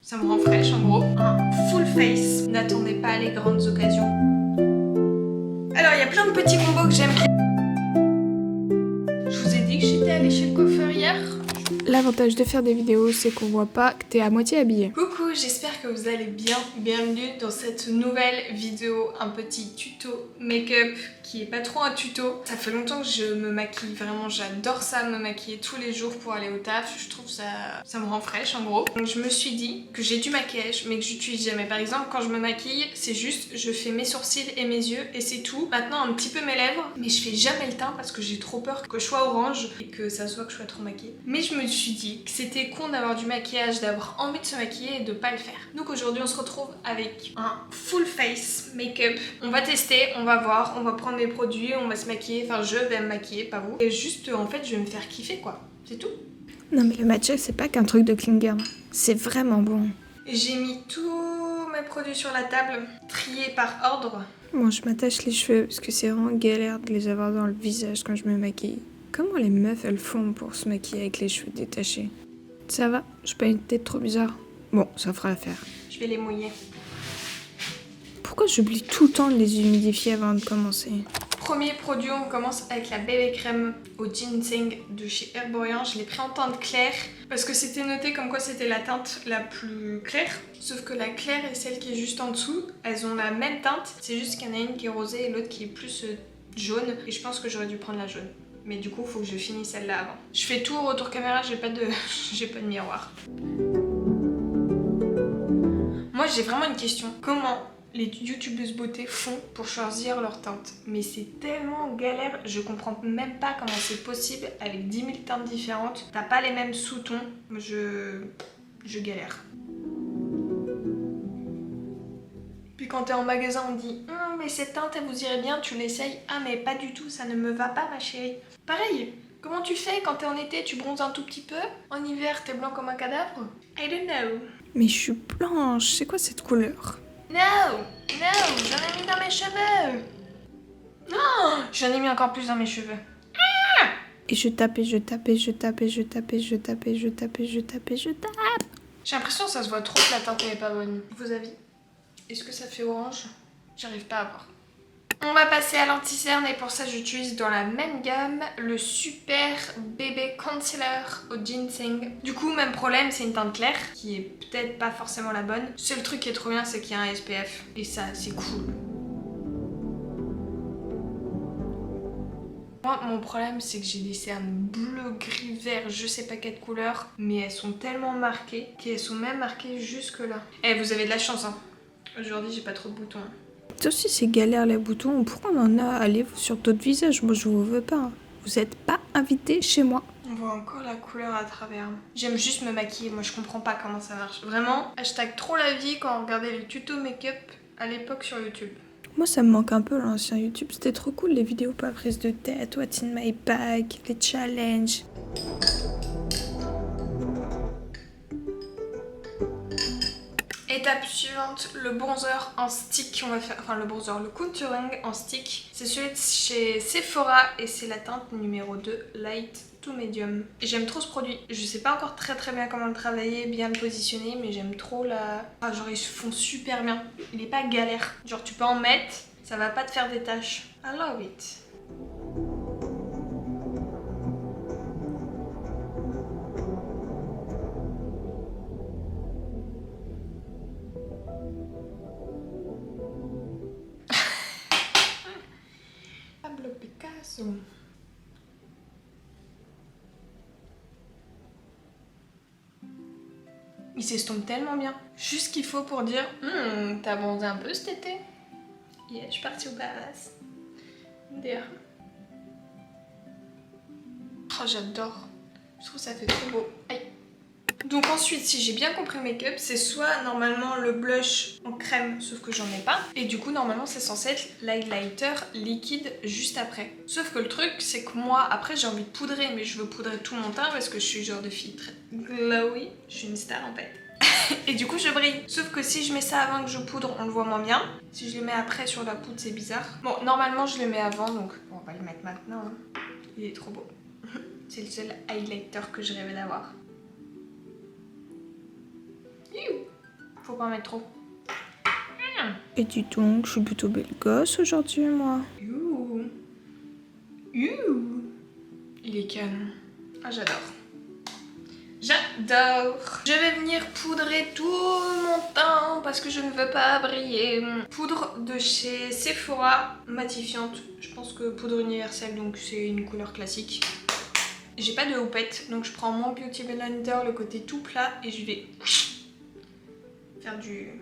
Ça me rend fraîche en gros. Un full face. N'attendez pas les grandes occasions. Alors il y a plein de petits combos que j'aime bien. Je vous ai dit que j'étais allée chez le coiffeur hier. L'avantage de faire des vidéos, c'est qu'on voit pas que t'es à moitié habillée. Coucou, j'espère que vous allez bien. Bienvenue dans cette nouvelle vidéo, un petit tuto make-up qui est pas trop un tuto. Ça fait longtemps que je me maquille, vraiment j'adore ça, me maquiller tous les jours pour aller au taf. Je trouve ça me rend fraîche en gros. Donc je me suis dit que j'ai du maquillage mais que j'utilise jamais. Par exemple quand je me maquille, c'est juste je fais mes sourcils et mes yeux et c'est tout. Maintenant un petit peu mes lèvres, mais je fais jamais le teint parce que j'ai trop peur que je sois orange et que ça se voit que je sois trop maquillée. Mais je me suis dit que c'était con d'avoir du maquillage, d'avoir envie de se maquiller et de pas le faire. Donc aujourd'hui on se retrouve avec un full face make-up. On va tester, on va voir, on va prendre des produits, on va se maquiller, enfin je vais me maquiller, pas vous. Et juste en fait je vais me faire kiffer quoi, c'est tout. Non mais le matcha, c'est pas qu'un truc de Klinger. C'est vraiment bon. J'ai mis tous mes produits sur la table, triés par ordre. Bon, je m'attache les cheveux parce que c'est vraiment galère de les avoir dans le visage quand je me maquille. Comment les meufs elles font pour se maquiller avec les cheveux détachés? Ça va, j'ai pas une tête trop bizarre. Bon, ça fera l'affaire. Je vais les mouiller. Pourquoi j'oublie tout le temps de les humidifier avant de commencer? Premier produit, on commence avec la bébé crème au ginseng de chez Herborian. Je l'ai pris en teinte claire parce que c'était noté comme quoi c'était la teinte la plus claire. Sauf que la claire et celle qui est juste en dessous, elles ont la même teinte. C'est juste qu'il y en a une qui est rosée et l'autre qui est plus jaune. Et je pense que j'aurais dû prendre la jaune. Mais du coup, il faut que je finisse celle-là avant. Je fais tout au retour caméra, j'ai pas de miroir. Moi, j'ai vraiment une question. Comment les youtubeuses beauté font pour choisir leur teinte? Mais c'est tellement galère, je comprends même pas comment c'est possible avec 10 000 teintes différentes. T'as pas les mêmes sous-tons, je galère. Puis quand t'es en magasin on dit mais cette teinte elle vous irait bien, tu l'essayes. Ah mais pas du tout, ça ne me va pas ma chérie. Pareil, comment tu fais quand t'es en été, tu bronzes un tout petit peu? En hiver t'es blanc comme un cadavre? I don't know. Mais je suis blanche, c'est quoi cette couleur? No, j'en ai mis dans mes cheveux. Non, j'en ai mis encore plus dans mes cheveux. Et je tape, et je tape, et je tape, et je tape, et je tape, et je tape, et je tape, et je tape. J'ai l'impression que ça se voit trop que la teinte elle est pas bonne. Vos avis? Est-ce que ça fait orange? J'arrive pas à voir. On va passer à l'anti-cerne et pour ça j'utilise dans la même gamme le Super Bébé Concealer au ginseng. Du coup même problème, c'est une teinte claire qui est peut-être pas forcément la bonne. Seul truc qui est trop bien c'est qu'il y a un SPF et ça c'est cool. Moi mon problème c'est que j'ai des cernes bleu, gris, vert, je sais pas quelle couleur, mais elles sont tellement marquées qu'elles sont même marquées jusque là. Eh vous avez de la chance hein. Aujourd'hui j'ai pas trop de boutons. Toi aussi c'est galère les boutons, pourquoi on en a? Allez sur d'autres visages, moi je vous veux pas. Vous êtes pas invité chez moi. On voit encore la couleur à travers. J'aime juste me maquiller, moi je comprends pas comment ça marche. Vraiment, hashtag trop la vie quand on regardait les tutos make-up à l'époque sur YouTube. Moi ça me manque un peu l'ancien YouTube, c'était trop cool les vidéos pas prises de tête, What's in my bag, les challenges. Étape suivante, le bronzer en stick. On va faire, enfin le bronzer, le contouring en stick. C'est celui de chez Sephora et c'est la teinte numéro 2, Light to Medium. J'aime trop ce produit. Je sais pas encore très bien comment le travailler, bien le positionner, mais j'aime trop la... Ah, genre ils se font super bien. Il est pas galère. Genre tu peux en mettre, ça va pas te faire des taches. I love it. Pablo Picasso. Il s'estompe tellement bien. Juste ce qu'il faut pour dire t'as bronzé un peu cet été? Yeah, je suis partie au Bahamas. D'ailleurs. Oh j'adore. Je trouve que ça fait trop beau. Aïe. Donc ensuite, si j'ai bien compris le make-up, c'est soit normalement le blush en crème, sauf que j'en ai pas. Et du coup, normalement, c'est censé être l'highlighter liquide juste après. Sauf que le truc, c'est que moi, après, j'ai envie de poudrer, mais je veux poudrer tout mon teint parce que je suis genre de fille très glowy. Je suis une star en fait. Et du coup, je brille. Sauf que si je mets ça avant que je poudre, on le voit moins bien. Si je le mets après sur la poudre, c'est bizarre. Bon, normalement, je le mets avant, donc on va le mettre maintenant. Hein. Il est trop beau. C'est le seul highlighter que je rêvais d'avoir. Faut pas en mettre trop. Et dis donc, je suis plutôt belle gosse aujourd'hui, moi. Youhou. Il est calme. Ah, j'adore. J'adore. Je vais venir poudrer tout mon teint parce que je ne veux pas briller. Poudre de chez Sephora, matifiante. Je pense que poudre universelle, donc c'est une couleur classique. J'ai pas de houppette, donc je prends mon Beauty Blender, le côté tout plat, et je vais faire du...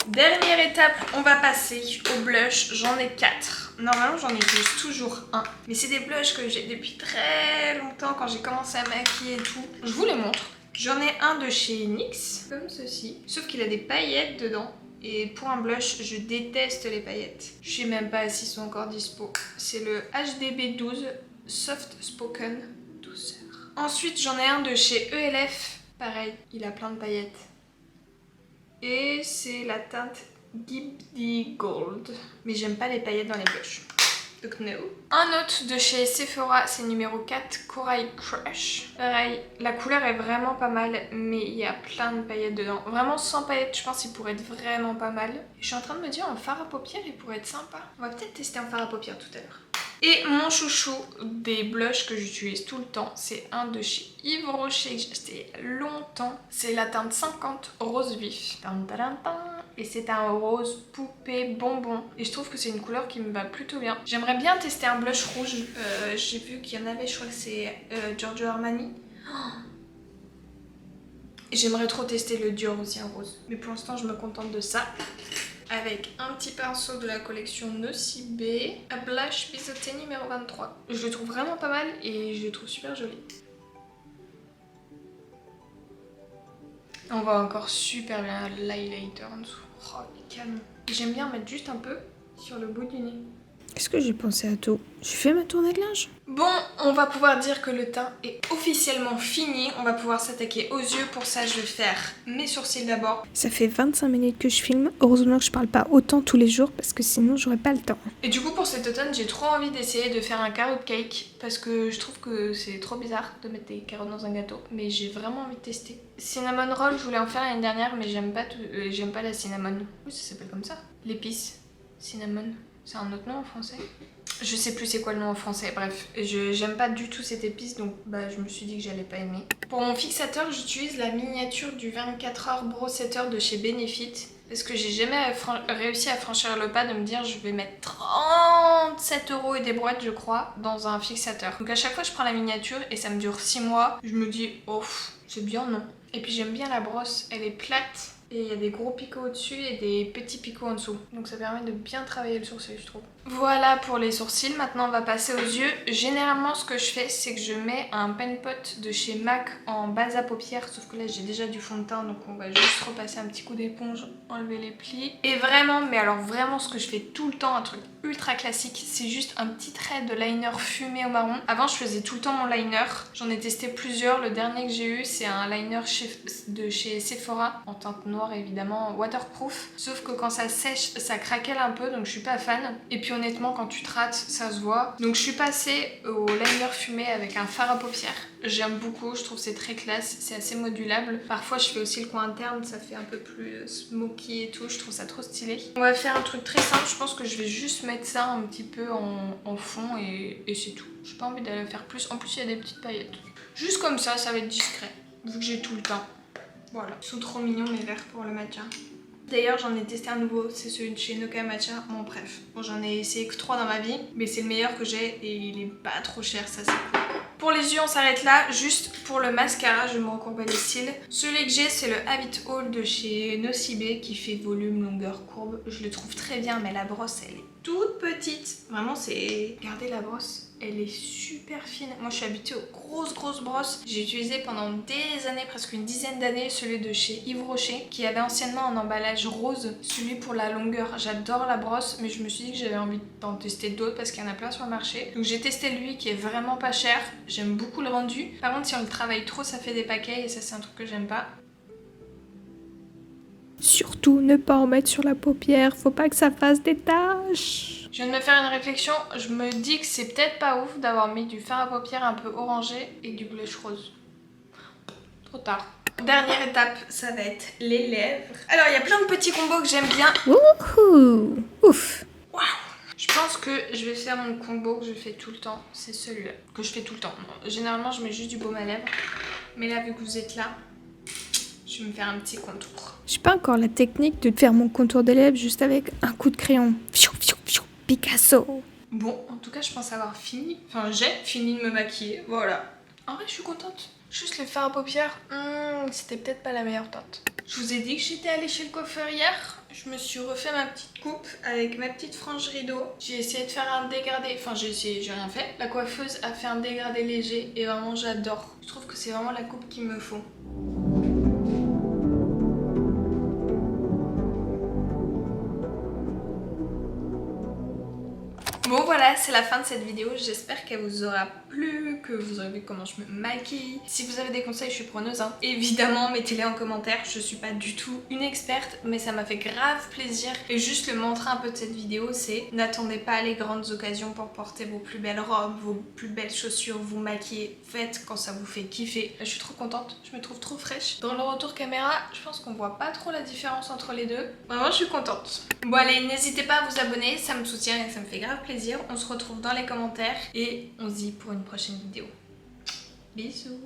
Dernière étape, on va passer au blush. J'en ai 4. Normalement, j'en utilise toujours un. Mais c'est des blushs que j'ai depuis très longtemps quand j'ai commencé à maquiller et tout. Je vous les montre. J'en ai un de chez NYX, comme ceci. Sauf qu'il a des paillettes dedans. Et pour un blush, je déteste les paillettes. Je sais même pas s'ils sont encore dispo. C'est le HDB 12 Soft Spoken Douceur. Ensuite, j'en ai un de chez ELF. Pareil, il a plein de paillettes. Et c'est la teinte Ghibli Gold. Mais j'aime pas les paillettes dans les blushs. Donc no. Un autre de chez Sephora, c'est numéro 4, Corail Crush. Pareil, la couleur est vraiment pas mal, mais il y a plein de paillettes dedans. Vraiment sans paillettes, je pense qu'il pourrait être vraiment pas mal. Je suis en train de me dire, un fard à paupières, il pourrait être sympa. On va peut-être tester un fard à paupières tout à l'heure. Et mon chouchou des blushs que j'utilise tout le temps, c'est un de chez Yves Rocher que j'ai acheté il y a longtemps. C'est la teinte 50 rose vif. Et c'est un rose poupée bonbon. Et je trouve que c'est une couleur qui me va plutôt bien. J'aimerais bien tester un blush rouge. J'ai vu qu'il y en avait, je crois que c'est Giorgio Armani. Et j'aimerais trop tester le Dior aussi en rose. Mais pour l'instant, je me contente de ça. Avec un petit pinceau de la collection Nocibé, un blush biseauté numéro 23. Je le trouve vraiment pas mal et je le trouve super joli. On voit encore super bien l'highlighter en dessous. Oh, il est canon. J'aime bien mettre juste un peu sur le bout du nez. Est-ce que j'ai pensé à tout? J'ai fait ma tournée de linge? Bon, on va pouvoir dire que le teint est officiellement fini. On va pouvoir s'attaquer aux yeux. Pour ça, je vais faire mes sourcils d'abord. Ça fait 25 minutes que je filme. Heureusement que je parle pas autant tous les jours parce que sinon j'aurais pas le temps. Et du coup, pour cet automne, j'ai trop envie d'essayer de faire un carrot cake parce que je trouve que c'est trop bizarre de mettre des carottes dans un gâteau. Mais j'ai vraiment envie de tester. Cinnamon roll, je voulais en faire l'année dernière, mais j'aime pas la cinnamon. Oui, ça s'appelle comme ça. L'épice. Cinnamon. C'est un autre nom en français? Je sais plus c'est quoi le nom en français, bref. J'aime pas du tout cette épice, donc bah, je me suis dit que j'allais pas aimer. Pour mon fixateur, j'utilise la miniature du 24h Brow Setter de chez Benefit. Parce que j'ai jamais réussi à franchir le pas de me dire je vais mettre 37 € et des brouettes, je crois, dans un fixateur. Donc à chaque fois je prends la miniature et ça me dure 6 mois. Je me dis oh c'est bien non. Et puis j'aime bien la brosse, elle est plate. Et il y a des gros picots au-dessus et des petits picots en dessous. Donc ça permet de bien travailler le sourcil, je trouve. Voilà pour les sourcils. Maintenant on va passer aux yeux. Généralement ce que je fais, c'est que je mets un pen pot de chez MAC en base à paupières. Sauf que là j'ai déjà du fond de teint, donc on va juste repasser un petit coup d'éponge, enlever les plis. Et vraiment, mais alors vraiment ce que je fais tout le temps, un truc ultra classique, c'est juste un petit trait de liner fumé au marron. Avant je faisais tout le temps mon liner. J'en ai testé plusieurs. Le dernier que j'ai eu, c'est un liner de chez Sephora en teinte noire évidemment, waterproof, sauf que quand ça sèche ça craquelle un peu, donc je suis pas fan. Et puis honnêtement quand tu te rates ça se voit, donc je suis passée au liner fumé avec un fard à paupières. J'aime beaucoup, je trouve c'est très classe, c'est assez modulable. Parfois je fais aussi le coin interne, ça fait un peu plus smoky et tout, je trouve ça trop stylé. On va faire un truc très simple, je pense que je vais juste mettre ça un petit peu en fond et c'est tout. J'ai pas envie d'aller faire plus, en plus il y a des petites paillettes. Juste comme ça va être discret, vu que j'ai tout le temps. Voilà, ils sont trop mignons mes verres pour le matcha. D'ailleurs j'en ai testé un nouveau, c'est celui de chez Noka Matcha. Bon bref, bon, j'en ai essayé que 3 dans ma vie, mais c'est le meilleur que j'ai et il est pas trop cher, ça c'est cool. Pour les yeux on s'arrête là, juste pour le mascara je vais me recourber les cils. Celui que j'ai c'est le Habit Haul de chez Nocibé qui fait volume, longueur, courbe. Je le trouve très bien mais la brosse elle est toute petite. Vraiment c'est... Regardez la brosse. Elle est super fine. Moi je suis habituée aux grosses brosses. J'ai utilisé pendant des années, presque une dizaine d'années, celui de chez Yves Rocher qui avait anciennement un emballage rose, celui pour la longueur. J'adore la brosse mais je me suis dit que j'avais envie d'en tester d'autres parce qu'il y en a plein sur le marché. Donc j'ai testé lui qui est vraiment pas cher. J'aime beaucoup le rendu. Par contre si on le travaille trop ça fait des paquets et ça c'est un truc que j'aime pas. Surtout ne pas en mettre sur la paupière, faut pas que ça fasse des taches. Je viens de me faire une réflexion, je me dis que c'est peut-être pas ouf d'avoir mis du fard à paupières un peu orangé et du blush rose. Trop tard. Dernière étape, ça va être les lèvres. Alors il y a plein de petits combos que j'aime bien. Wouhou! Ouf! Waouh! Je pense que je vais faire mon combo que je fais tout le temps, c'est celui-là. Que je fais tout le temps. Non, généralement je mets juste du baume à lèvres. Mais là vu que vous êtes là, je vais me faire un petit contour. J'ai pas encore la technique de faire mon contour des lèvres juste avec un coup de crayon. Picasso! Bon, en tout cas je pense avoir fini. Enfin j'ai fini de me maquiller, voilà. En vrai je suis contente. Juste le fard à paupières, c'était peut-être pas la meilleure teinte. Je vous ai dit que j'étais allée chez le coiffeur hier. Je me suis refait ma petite coupe avec ma petite frange rideau. J'ai essayé de faire un dégradé, enfin j'ai rien fait. La coiffeuse a fait un dégradé léger et vraiment j'adore. Je trouve que c'est vraiment la coupe qu'il me faut. Bon voilà, c'est la fin de cette vidéo, j'espère qu'elle vous aura plu, que vous aurez vu comment je me maquille. Si vous avez des conseils, je suis preneuse, hein. Évidemment, mettez-les en commentaire, je suis pas du tout une experte, mais ça m'a fait grave plaisir. Et juste le mantra un peu de cette vidéo, c'est n'attendez pas les grandes occasions pour porter vos plus belles robes, vos plus belles chaussures, vous maquiller, faites quand ça vous fait kiffer. Je suis trop contente, je me trouve trop fraîche. Dans le retour caméra, je pense qu'on voit pas trop la différence entre les deux. Vraiment, je suis contente. Bon allez, n'hésitez pas à vous abonner, ça me soutient et ça me fait grave plaisir. On se retrouve dans les commentaires et on se dit pour une prochaine vidéo. Bisous.